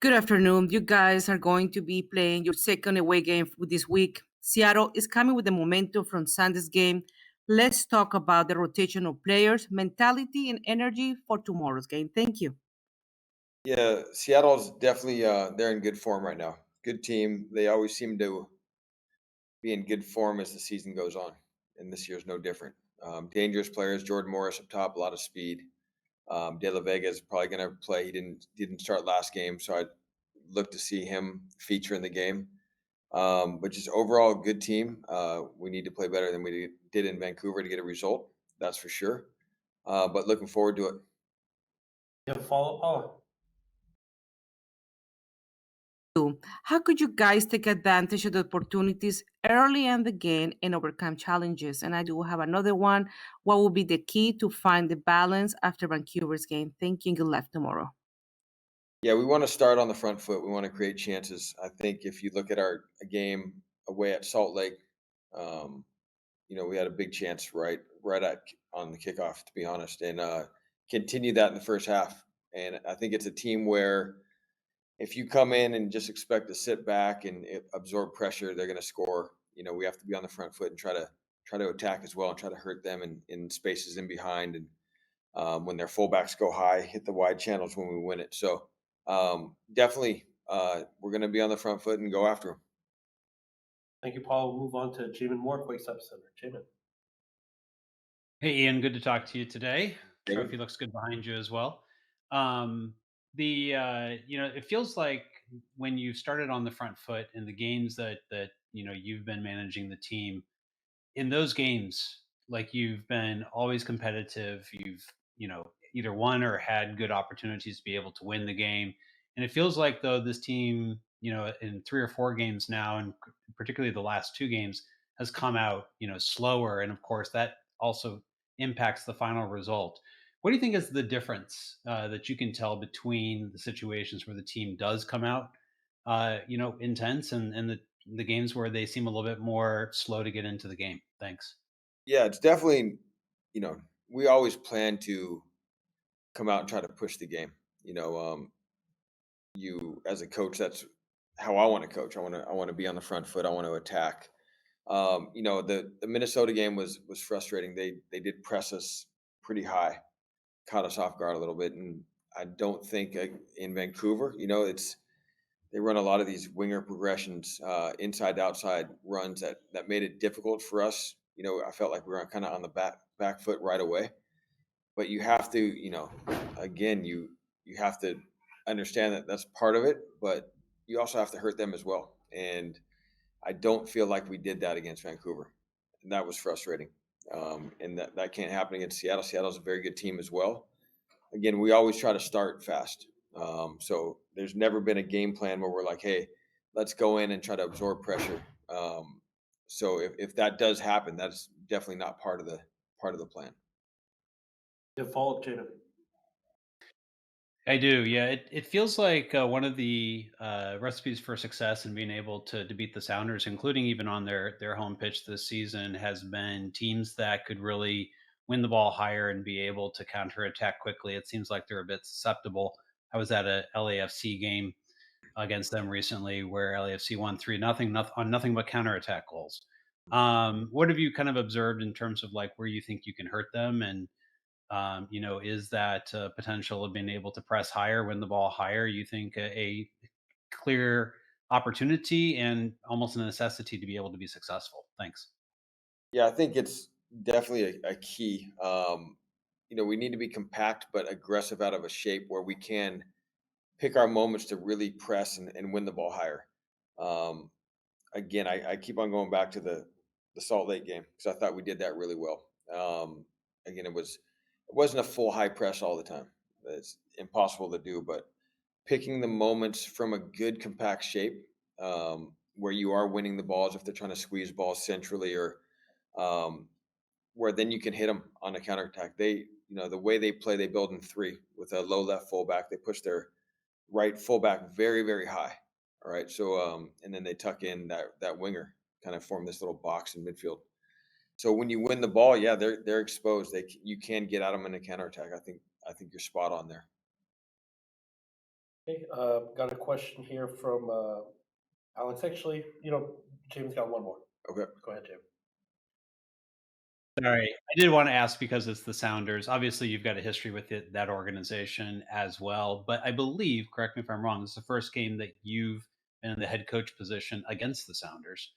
Good afternoon. You guys are going to be playing your second away game this week. Seattle is coming with the momentum from Sunday's game. Let's talk about the rotation of players, mentality, and energy for tomorrow's game. Thank you. Yeah, Seattle's definitely they're in good form right now. Good team. They always seem to be in good form as the season goes on, and this year's no different. Dangerous players. Jordan Morris up top, a lot of speed. De La Vega is probably going to play. He didn't start last game, so I'd look to see him feature in the game. But just overall, good team. We need to play better than we did in Vancouver to get a result. That's for sure. But looking forward to it. Yeah, follow Paula. How could you guys take advantage of the opportunities early in the game and overcome challenges? And I do have another one. What will be the key to find the balance after Vancouver's game? Thinking you left tomorrow. Yeah, we want to start on the front foot. We want to create chances. I think if you look at our game away at Salt Lake, um, we had a big chance right at on the kickoff, to be honest, and continue that in the first half. And I think it's a team where if you come in and just expect to sit back and absorb pressure, they're going to score. We have to be on the front foot and try to attack as well and try to hurt them in spaces in behind and when their fullbacks go high, hit the wide channels when we win it. So definitely, we're going to be on the front foot and go after them. Thank you, Paul. We'll move on to Jamin Moore, Quick Center. Jamin. Hey, Ian, good to talk to you today. David? Trophy looks good behind you as well. It feels like when you started on the front foot in the games that you've been managing the team in those games, like you've been always competitive. You've either won or had good opportunities to be able to win the game. And it feels like though this team, in three or four games now, and particularly the last two games, has come out, slower. And of course, that also impacts the final result. What do you think is the difference that you can tell between the situations where the team does come out, intense, and the games where they seem a little bit more slow to get into the game? Thanks. Yeah, it's definitely, you know, we always plan to come out and try to push the game. You as a coach, that's how I want to coach. I want to be on the front foot. I want to attack. The Minnesota game was frustrating. They did press us pretty high, caught us off guard a little bit, and I don't think in Vancouver, it's they run a lot of these winger progressions, inside to outside runs that made it difficult for us. I felt like we were kind of on the back foot right away. But you have to, again, you have to understand that that's part of it, but you also have to hurt them as well. And I don't feel like we did that against Vancouver, and that was frustrating. And that can't happen against Seattle. Seattle's a very good team as well. Again, we always try to start fast. So there's never been a game plan where we're like, hey, let's go in and try to absorb pressure. So if that does happen, that's definitely not part of the plan. Yeah, follow up, Jamin. I do. Yeah, it feels like one of the recipes for success in being able to beat the Sounders, including even on their home pitch this season, has been teams that could really win the ball higher and be able to counterattack quickly. It seems like they're a bit susceptible. I was at a LAFC game against them recently where LAFC won 3-0 on nothing but counterattack goals. What have you kind of observed in terms of like where you think you can hurt them, and is that potential of being able to press higher, win the ball higher, you think a clear opportunity and almost a necessity to be able to be successful? Thanks. Yeah, I think it's definitely a key. We need to be compact but aggressive out of a shape where we can pick our moments to really press and win the ball higher. Um, Again, I keep on going back to the Salt Lake game because I thought we did that really well. Again, it wasn't a full high press all the time. It's impossible to do, but picking the moments from a good compact shape, where you are winning the balls if they're trying to squeeze balls centrally or um, where then you can hit them on a counterattack. The way they play, they build in three with a low left fullback. They push their right fullback very, very high. All right. So, and then they tuck in that winger, kind of form this little box in midfield. So when you win the ball, yeah, they're exposed. You can get at them in a counterattack. I think you're spot on there. Okay, got a question here from Alex. Actually, James got one more. Okay. Go ahead, James. Sorry, I did want to ask because it's the Sounders. Obviously, you've got a history with that organization as well. But I believe, correct me if I'm wrong, this is the first game that you've been in the head coach position against the Sounders.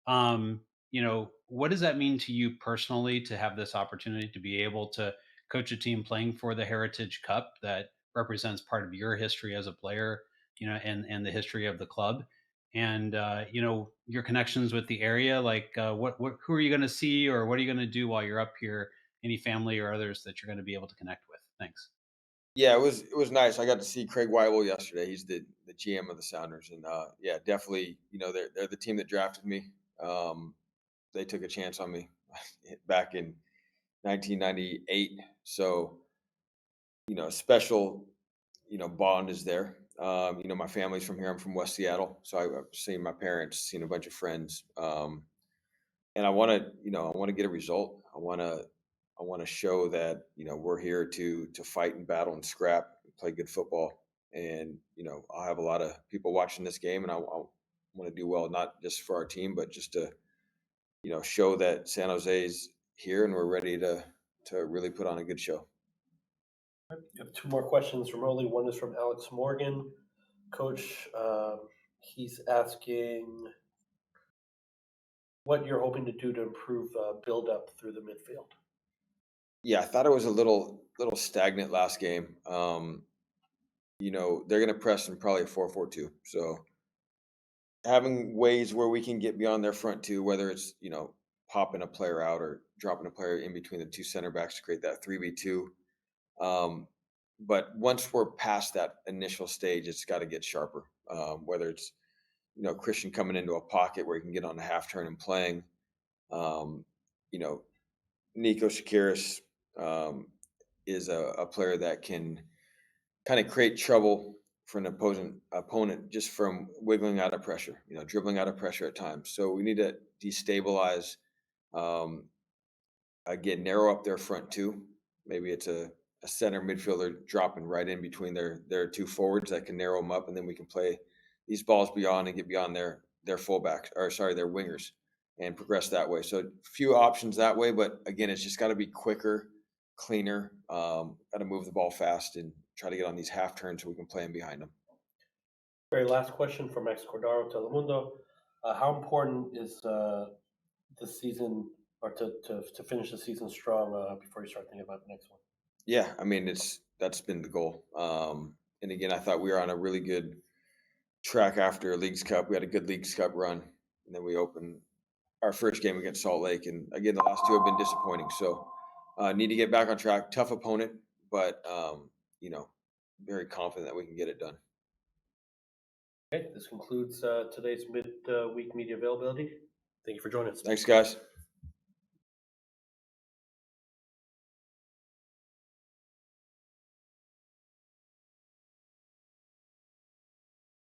What does that mean to you personally to have this opportunity to be able to coach a team playing for the Heritage Cup that represents part of your history as a player, and the history of the club? And your connections with the area, like what who are you going to see, or what are you going to do while you're up here? Any family or others that you're going to be able to connect with? Thanks. Yeah, it was nice. I got to see Craig Weibel yesterday. He's the GM of the Sounders, and yeah, definitely. They're the team that drafted me. They took a chance on me back in 1998. So special bond is there. My family's from here. I'm from West Seattle, so I've seen my parents, seen a bunch of friends, and I want to get a result. I want to show that we're here to fight and battle and scrap, and play good football, and I'll have a lot of people watching this game, and I want to do well, not just for our team, but just to show that San Jose's here and we're ready to really put on a good show. We have two more questions remotely. One is from Alex Morgan. Coach, he's asking what you're hoping to do to improve build up through the midfield. Yeah, I thought it was a little stagnant last game. They're going to press in probably a 4-4-2. So having ways where we can get beyond their front two, whether it's popping a player out or dropping a player in between the two center backs to create that 3v2. But once we're past that initial stage, it's got to get sharper. Whether it's Christian coming into a pocket where he can get on a half turn and playing. Um, you know, Nico Shakiris is a player that can kind of create trouble for an opponent just from wiggling out of pressure, dribbling out of pressure at times. So we need to destabilize, um, again, narrow up their front two. Maybe it's a center midfielder dropping right in between their two forwards that can narrow them up, and then we can play these balls beyond and get beyond their fullbacks, or sorry, their wingers, and progress that way. So few options that way, but again, it's just got to be quicker, cleaner. Got to move the ball fast and try to get on these half turns so we can play them behind them. Very last question from Max Cordaro, Telemundo. How important is this season, or to finish the season strong before you start thinking about the next one? Yeah, I mean that's been the goal. And again, I thought we were on a really good track after Leagues Cup. We had a good Leagues Cup run, and then we opened our first game against Salt Lake, and again, the last two have been disappointing. So need to get back on track. Tough opponent, but very confident that we can get it done. Okay, this concludes today's midweek media availability. Thank you for joining us. Thanks, guys.